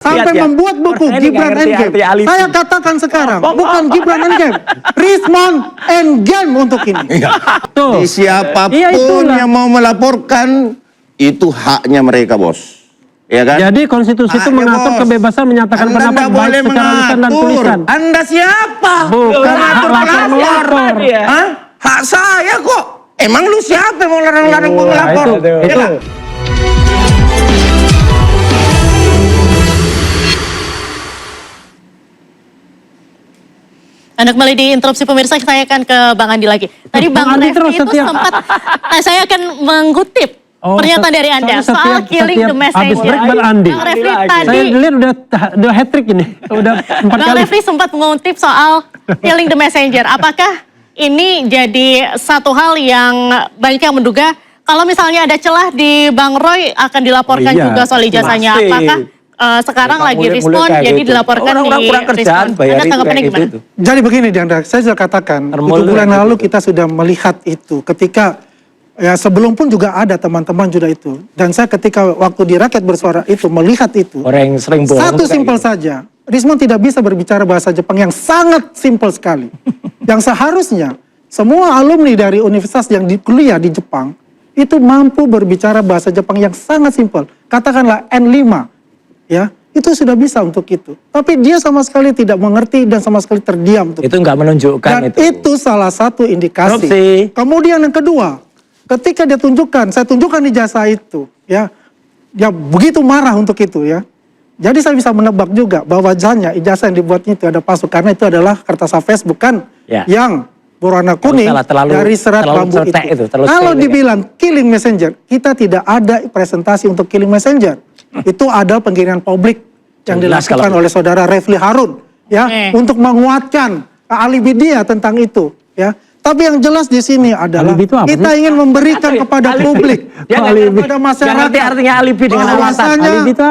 Sampai membuat buku Gibran Endgame. Saya katakan sekarang, bukan Gibran Endgame, Rismon Endgame untuk ini. Tuh. Siapapun yang mau melaporkan, itu haknya mereka, bos. Ya kan? Jadi konstitusi itu mengatur kebebasan menyatakan pendapat baik secara lisan dan tulisan. Anda siapa? Bukan hak melapor. Hah? Hak saya kok. Emang lu siapa yang mau larang-larang gue melapor? Itu. Anda kembali di interupsi pemirsa, saya akan ke Bang Andi lagi. Tadi Bang Refli itu sempat, saya akan mengutip pernyataan dari Anda soal killing the messenger. Habis break Bang Andi. Bang Refli tadi, saya lihat udah hat-trick ini, udah 4 kali. Bang Refli sempat mengutip soal killing the messenger. Apakah ini jadi satu hal yang banyak yang menduga kalau misalnya ada celah di Bang Roy akan dilaporkan juga soal ijazahnya? Apakah sekarang lagi respon jadi dilaporkan di respon? Anda tanggapannya gimana? Jadi begini Diandra, saya sudah katakan, itu bulan lalu kita sudah melihat itu. Ketika, ya sebelum pun juga ada teman-teman juga itu. Dan saya ketika waktu di Rakyat Bersuara itu, melihat itu. Orang yang sering bohong. Satu simpel saja, Rismon tidak bisa berbicara bahasa Jepang yang sangat simpel sekali. Yang seharusnya, semua alumni dari universitas yang kuliah di Jepang, itu mampu berbicara bahasa Jepang yang sangat simpel. Katakanlah N5. Ya, itu sudah bisa untuk itu. Tapi dia sama sekali tidak mengerti dan sama sekali terdiam. Itu nggak menunjukkan dan itu salah satu indikasi. Korupsi. Kemudian yang kedua, ketika dia tunjukkan, saya tunjukkan ijazah itu, ya, dia begitu marah untuk itu, ya. Jadi saya bisa menebak juga bahwa ijazah yang dibuatnya itu ada palsu karena itu adalah kertas Facebook kan, yang berwarna kuning dari serat bambu itu. Kalau dibilang killing messenger, kita tidak ada presentasi untuk killing messenger. Itu ada penggiringan publik yang dilakukan oleh saudara Refli Harun, ya, untuk menguatkan alibi dia tentang itu, ya. Tapi yang jelas di sini adalah kita ingin memberikan kepada publik, kepada masyarakat, artinya alibi dengan alasan.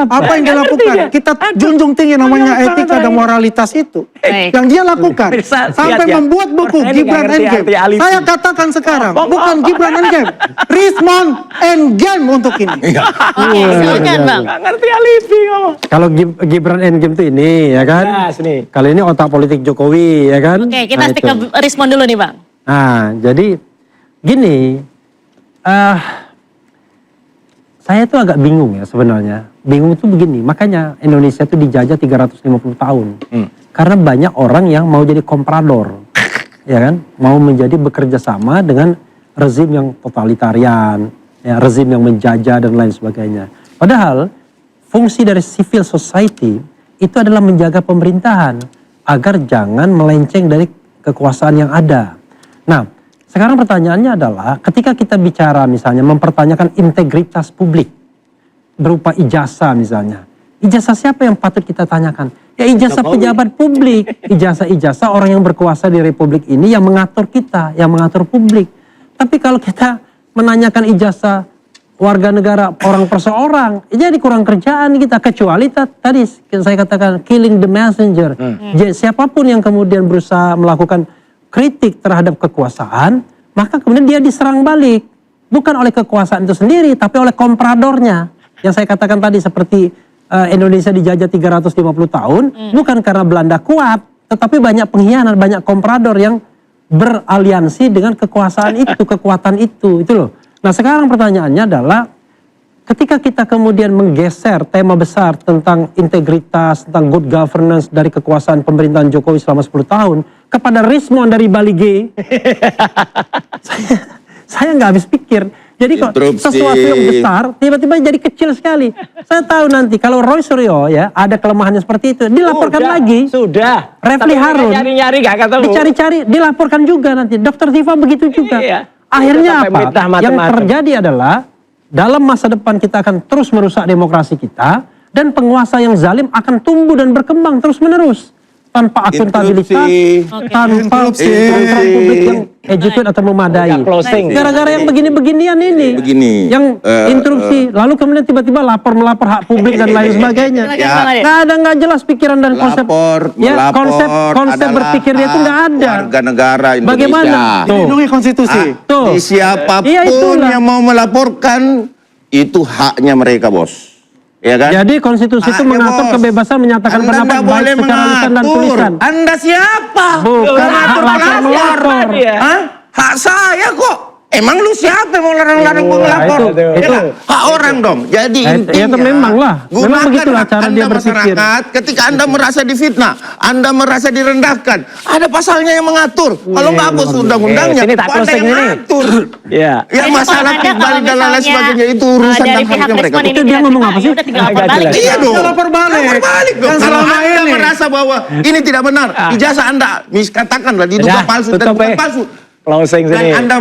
Apa yang dilakukan. Kita junjung tinggi namanya etika dan moralitas itu. Yang dia lakukan sampai membuat buku Gibran Endgame. Saya katakan sekarang, bukan Gibran Endgame, Rismon Endgame untuk ini. Silakan Bang. Nggak ngerti alibi ngomong. Kalau Gibran Endgame itu ini, ya kan? Kali ini otak politik Jokowi, ya kan? Oke, kita stick ke respon dulu nih Bang. Nah, jadi gini, saya tuh agak bingung ya sebenarnya. Bingung itu begini, makanya Indonesia tuh dijajah 350 tahun. Karena banyak orang yang mau jadi komprador, ya kan? Mau bekerja sama dengan rezim yang totalitarian, ya, rezim yang menjajah dan lain sebagainya. Padahal fungsi dari civil society itu adalah menjaga pemerintahan agar jangan melenceng dari kekuasaan yang ada. Nah, sekarang pertanyaannya adalah ketika kita bicara misalnya mempertanyakan integritas publik berupa ijazah misalnya. Ijazah siapa yang patut kita tanyakan? Ya ijazah pejabat publik, ijazah orang yang berkuasa di republik ini yang mengatur kita, yang mengatur publik. Tapi kalau kita menanyakan ijazah warga negara orang perseorang, jadi kurang kerjaan kita. Kecuali tadi saya katakan killing the messenger. Jadi, siapapun yang kemudian berusaha melakukan kritik terhadap kekuasaan, maka kemudian dia diserang balik. Bukan oleh kekuasaan itu sendiri, tapi oleh kompradornya. Yang saya katakan tadi seperti Indonesia dijajah 350 tahun, bukan karena Belanda kuat, tetapi banyak pengkhianat, banyak komprador yang beraliansi dengan kekuasaan itu, kekuatan itu loh. Nah sekarang pertanyaannya adalah, ketika kita kemudian menggeser tema besar tentang integritas, tentang good governance dari kekuasaan pemerintahan Jokowi selama 10 tahun, kepada Rismon dari Bali G, saya nggak habis pikir. Jadi kok sesuatu yang besar tiba-tiba jadi kecil sekali. Saya tahu nanti kalau Roy Suryo ya ada kelemahannya seperti itu, dilaporkan lagi. Sudah. Refli Harun Nyari-nyari gak ketemu. Dicari-cari, dilaporkan juga nanti. Dr. Tifa begitu juga. Akhirnya apa? Yang terjadi adalah dalam masa depan kita akan terus merusak demokrasi kita dan penguasa yang zalim akan tumbuh dan berkembang terus-menerus. Tanpa akuntabilitas, tanpa publik yang educated atau memadai. Gara-gara yang begini-beginian ini, yang interupsi, lalu kemudian tiba-tiba melapor hak publik dan lain sebagainya. Nggak jelas pikiran dan konsep. Ya, konsep berpikir dia itu nggak ada. Warga negara Indonesia. Bagaimana? Dilindungi konstitusi. Siapapun yang mau melaporkan, itu haknya mereka, bos. Ya kan? Jadi konstitusi itu Ya, mengatur Bos. kebebasan menyatakan Anda pendapat nggak baik boleh secara lisan dan mengatur. tulisan. Anda siapa? Bukan hak Mengatur lapor melapor. Hah? Hak saya kok. Emang lu siapa yang mau larang-larang pengelapor? itu- Ya kan? Hak orang dong. Jadi Ya, intinya, itu memang lah. Memang gunakan begitulah hak cara Anda dia berpikir. masyarakat ketika Anda merasa difitnah, Anda merasa direndahkan. Ada pasalnya yang mengatur. Kalau nggak hapus undang-undangnya, Sini tak kok Anda closing yang ini. mengatur. Iya. Ya Jadi masalah menurut Anda pribadi kalau dan lain misalnya, sebagainya itu urusan dari dan pihak haknya mereka. respon ini Itu dia tidak ngomong terima, apa ya sih? udah tinggal lapor Nggak balik. jelas. Iya dong. Ya, lapor balik. Lapor balik dong. Yang Kalau selama Anda ini. merasa bahwa ini tidak benar, ijazah Anda katakanlah diduga Sudah, palsu dan tutup, bukan eh. palsu. Closing Dan sini. Anda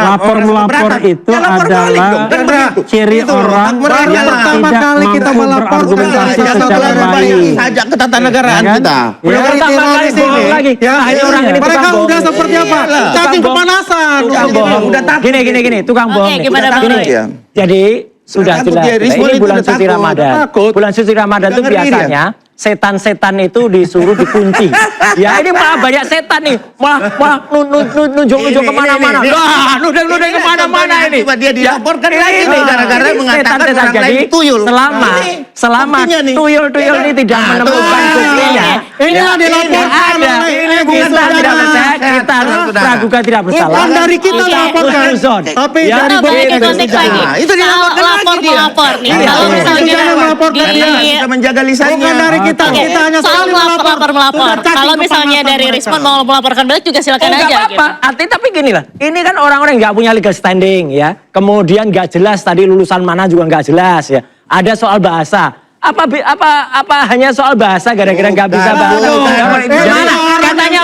Lapor merasa melapor keberatan, itu ya lapor balik adalah dong. Kan begitu. ciri Itu loh, orang hak mereka baru lah. pertama tidak kali kita mampu melaporkan berargumentasi dari secara satu baik. Saja ketatanegaraan Ya kan? kita. Ya. Udah Dari pertama kali teroris bohong ini, lagi. ya, Nah, ini orang ini mereka tukang udah bohong. seperti apa? Iyalah. Cacing Tukang bohong. kepanasan. Tukang bohong. Udah takut. Gini, tukang bohong. nih. gimana, Bang Takut Roy? ya. Jadi sudah Takut jelas. dia, Rismon Ini itu bulan udah suci takut. Ramadan. Takut. Bulan suci Ramadan itu Udah ngeri dia. biasanya setan-setan itu disuruh dikunci. Ya ini malah banyak setan nih. Malah nunjuk-nunjuk Ini, kemana-mana. ini. Wah, nudeng-nudeng Ini kemana-mana contohnya, ini. tiba dia dilaporkan lagi ini nih, gara-gara ini mengatakan setan-setan. orang Jadi lain tuyul. selama Buktinya nih. tuyul-tuyul ini tidak Nah, menemukan tuh. buktinya. Inilah ya, dilaporkan ada. oleh Kita saudara. tidak percaya, kita Saudara. praduga tidak bersalah. Bukan dari kita Oke. melaporkan, Husnuzon. tapi Ya, dari Kita balik ke berbagai konteks sisi. lagi. Nah, itu Soal dilaporkan lagi lapor dia. melapor nih. Iya. Kalau Itu misalnya jangan melaporkan di dia. Bisa menjaga lisannya. Bukan dari kita, Oke, kita hanya soal sekali melapor. Sudah cacing Kalau misalnya kepanasan dari mereka. Rismon mau melaporkan balik juga silakan Nggak aja. apa-apa. Artinya tapi gini lah. Ini kan orang-orang yang nggak punya legal standing ya. Kemudian nggak jelas tadi lulusan mana juga nggak jelas ya. Ada soal bahasa. Apa hanya soal bahasa gara-gara nggak bisa bahasa? Katanya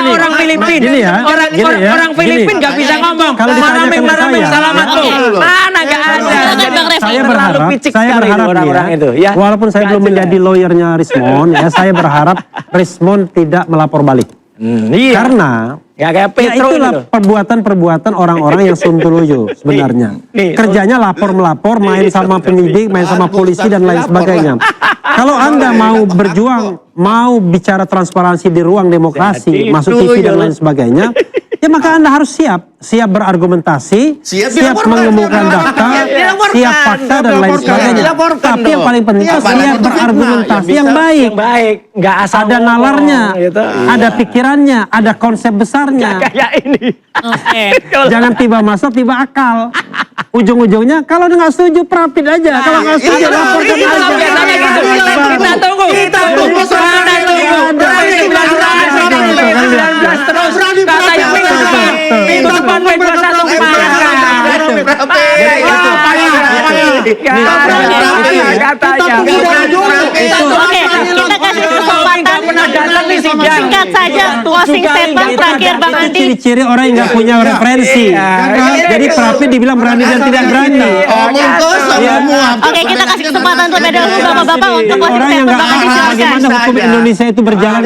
orang Filipin. Gini ya, Orang Filipin nggak bisa ngomong. Kalau ditanyakan ke Maraming saya. salamat Oke. tuh. Mana nggak ada. Silakan, Jadi Bang Refli. Saya terlalu berharap, picik saya sekali berharap orang-orang nih itu ya. walaupun saya Nggak belum jelas. menjadi lawyernya Rismon, ya saya berharap Rismon tidak melapor balik. Iya. Karena Ya kayak ya Petro itulah itu. perbuatan-perbuatan orang-orang yang sontoloyo sebenarnya. Nih, Kerjanya lapor-melapor, main sama penyidik, main sama polisi dan lain sebagainya. Kalau Anda mau berjuang, mau bicara transparansi di ruang demokrasi, Jadi masuk TV dan lain sebagainya, ya maka Anda harus siap berargumentasi, Siap siap dilaporkan, mengemukakan siap data, dilaporkan. siap fakta dan lain Dilaporkan. sebagainya. Dilaporkan Tapi yang dong. paling penting Iya, itu apalagi siap itu fitnah, berargumentasi yang yang bisa- baik. Yang baik, nggak asal Ada ngomong, nalarnya, gitu. ada pikirannya, ada konsep besarnya. Kayak ini. Oke. Jangan tiba masuk, tiba akal. Ujung-ujungnya kalau nggak setuju prapit aja. Kalau nggak setuju iya, laporkan iya, aja. biasanya gitu. Kita tunggu. Kita tunggu sampai Kita tunggu. berani. 19 terus. Katanya minggu depan. Minggu depan P21 katanya. Oke, kita kasih kesempatan singkat saja closing statement terakhir Bang Itu Andi. ciri-ciri orang yang nggak punya referensi. Jadi prapit dibilang berani dan tidak berani. Omong kosong semua. Oke, kita kasih kesempatan terlebih dahulu Bapak-bapak untuk closing Orang yang statement nggak Bang Andi paham silakan. bagaimana hukum Indonesia itu berjalan.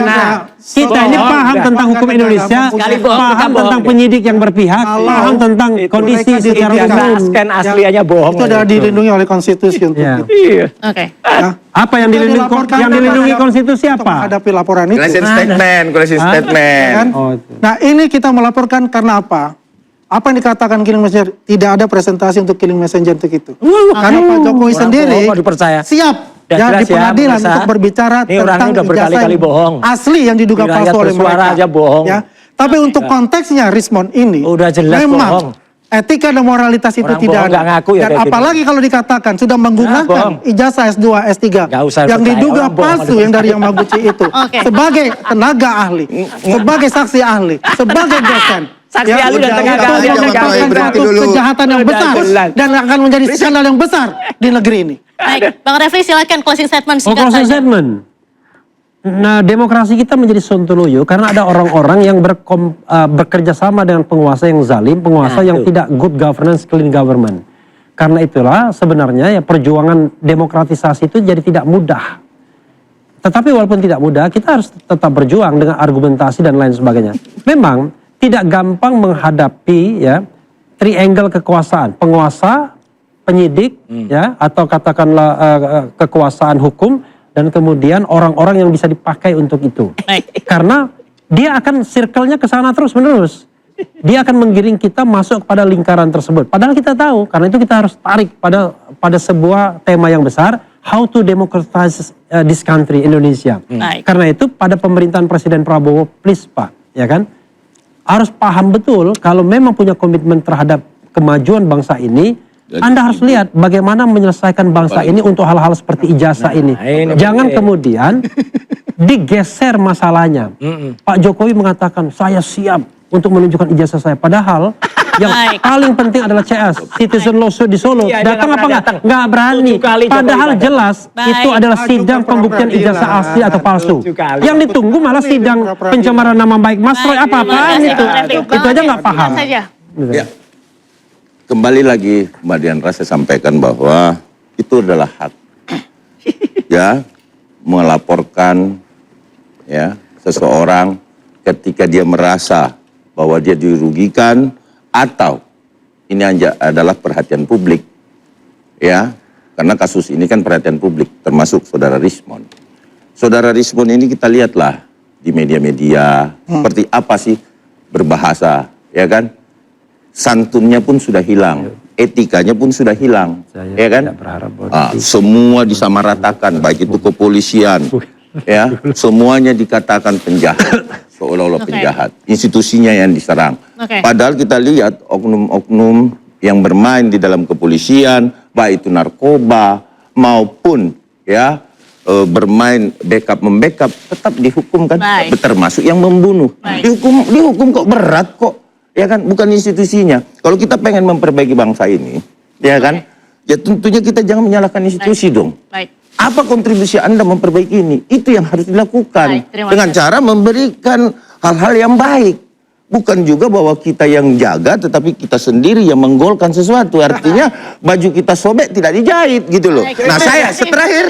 Kita ini paham tentang hukum Indonesia, Sekali bohong, paham kita tentang bohong. penyidik yang berpihak, paham tentang kondisi secara umum. Kan aslinya bohong. Itu sudah dilindungi oleh konstitusi untuk Ya. itu. Iya. Oke. Ya. Apa yang dilindungi konstitusi Untuk apa? menghadapi laporan itu. Closing statement, closing Kan? statement. Oh, itu. Nah ini kita melaporkan karena apa? Apa yang dikatakan Killing Messenger? Tidak ada presentasi untuk Killing Messenger untuk itu. Karena Pak Jokowi Orang sendiri bohong kok dipercaya. siap Udah ya jelas di ya, pengadilan pemirsa. untuk berbicara Ini orang tentang ini udah berkali-kali ijazah bohong. asli yang diduga Di rakyat palsu oleh bersuara mereka. aja bohong. Ya. Tapi untuk konteksnya Rismon ini Udah jelas memang bohong. etika dan moralitas itu Orang tidak bohong ada. nggak ngaku ya Dan kayak gitu. apalagi kalau dikatakan sudah bohong. menggunakan ijazah S2, S3 Nggak usah yang percaya, diduga orang bohong palsu ada yang dari yang Maguchi itu Oke. sebagai tenaga ahli, sebagai saksi ahli, sebagai dosen. Saksi Ya, ahli dan udah, tenaga udah, ahli jangan aja Pak, nggak berhenti satu dulu. kejahatan yang Udah besar jelas. dan akan menjadi skandal yang besar di negeri ini. Baik, Bang Refli silakan closing statement Oh, singkat closing saja. statement. Nah, demokrasi kita menjadi sontoloyo karena ada orang-orang yang bekerja sama dengan penguasa yang zalim, penguasa Nah, yang itu. tidak good governance, clean government. Karena itulah sebenarnya ya perjuangan demokratisasi itu jadi tidak mudah. Tetapi walaupun tidak mudah, kita harus tetap berjuang dengan argumentasi dan lain sebagainya. Memang tidak gampang menghadapi ya triangle kekuasaan, penguasa, penyidik ya atau katakanlah kekuasaan hukum dan kemudian orang-orang yang bisa dipakai untuk itu. Baik. Karena dia akan circle-nya ke sana terus-menerus. dia akan menggiring kita masuk kepada lingkaran tersebut. Padahal kita tahu, karena itu kita harus tarik pada sebuah tema yang besar, how to democratize this country, Indonesia. Baik. Karena itu pada pemerintahan Presiden Prabowo, please Pak, ya kan, harus paham betul kalau memang punya komitmen terhadap kemajuan bangsa ini, Anda harus lihat bagaimana menyelesaikan bangsa ini untuk hal-hal seperti ijazah ini. Jangan kemudian digeser masalahnya. Pak Jokowi mengatakan, saya siap untuk menunjukkan ijazah saya. Padahal yang Baik. paling penting adalah CS, Citizen Lawsuit di Solo. Iya, dia Datang nggak apa pernah nggak? datang. Nggak berani. 7 kali Jokowi Padahal datang. jelas Baik. itu adalah sidang pembuktian ijazah asli atau palsu. 7 kali. Yang ditunggu malah sidang pencemaran nama baik Mas Roy. Baik, Apa-apaan terima kasih, itu? Bang Refli. Itu aja nggak paham. Singkat saja. Ya. Kembali lagi Mbak Diandra, saya sampaikan bahwa itu adalah hak ya melaporkan ya seseorang ketika dia merasa bahwa dia dirugikan atau ini adalah perhatian publik ya, karena kasus ini kan perhatian publik termasuk saudara Rismon. Saudara Rismon ini kita lihatlah di media-media seperti apa sih berbahasa, ya kan? Santunnya pun sudah hilang, etikanya pun sudah hilang, Saya ya kan? tidak berharap bahwa Semua disamaratakan, baik itu kepolisian, ya, semuanya dikatakan penjahat, seolah-olah Oke. penjahat. Institusinya yang diserang. Oke. Padahal kita lihat oknum-oknum yang bermain di dalam kepolisian, baik itu narkoba maupun ya bermain membackup tetap dihukum kan, Baik. termasuk yang membunuh. Baik. Dihukum kok berat kok, ya kan? Bukan institusinya. Kalau kita pengen memperbaiki bangsa ini, ya kan? Ya tentunya kita jangan menyalahkan institusi dong. Baik. Apa kontribusi Anda memperbaiki ini? Itu yang harus dilakukan. Baik, terima Dengan kasih. cara memberikan hal-hal yang baik. Bukan juga bahwa kita yang jaga, tetapi kita sendiri yang menggolkan sesuatu. Artinya baju kita sobek tidak dijahit gitu loh. Baik, Nah terima saya kasih. terakhir.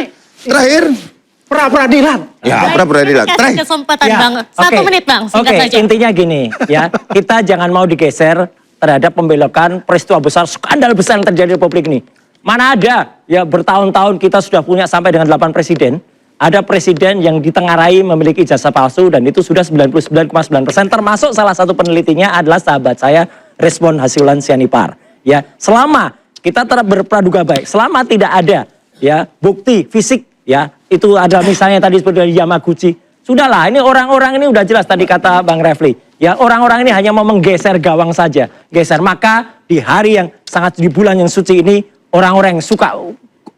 Pra-peradilan. Ya, Baik, pra-peradilan. kasih Terakhir. kesempatan Ya, Bang. 1 oke. menit Bang, singkat Oke, saja. intinya gini ya, kita jangan mau digeser terhadap pembelokan peristiwa besar, skandal besar yang terjadi di Republik ini. Mana ada ya bertahun-tahun kita sudah punya sampai dengan 8 presiden. Ada presiden yang ditengarai memiliki ijazah palsu dan itu sudah 99,9%, termasuk salah satu penelitinya adalah sahabat saya Rismon Hasiulan Sianipar. Ya, selama kita tetap berpraduga baik, selama tidak ada ya bukti fisik ya, itu ada misalnya tadi seperti dari Yamaguchi. Sudahlah, ini orang-orang ini udah jelas tadi kata Bang Refli. Ya, orang-orang ini hanya mau menggeser gawang saja. Geser, maka di hari yang sangat di bulan yang suci ini, orang-orang yang suka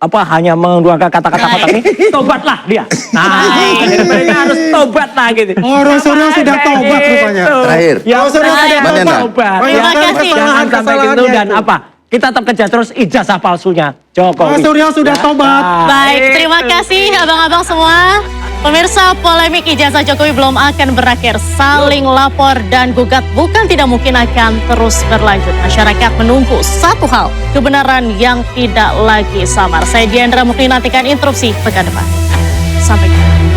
hanya mengeluarkan kata-kata kotor ini, tobatlah dia. Nah, sebenarnya harus tobat lah gitu. Oh, Rosario sudah tobat rupanya. Terakhir. Ya, Rosario sudah sudah tobat. tobat. Terima Ya, kasih. jangan sampai gitu Kesalahannya dan itu. apa? Kita tetap kejar terus ijazah palsunya Jokowi. Rosario sudah tobat. Baik, terima kasih abang-abang semua. Pemirsa, polemik ijazah Jokowi belum akan berakhir. Saling lapor dan gugat bukan tidak mungkin akan terus berlanjut. Masyarakat menunggu satu hal, kebenaran yang tidak lagi samar. Saya Diandra Mukni, nantikan interupsi pekan depan. Sampai jumpa.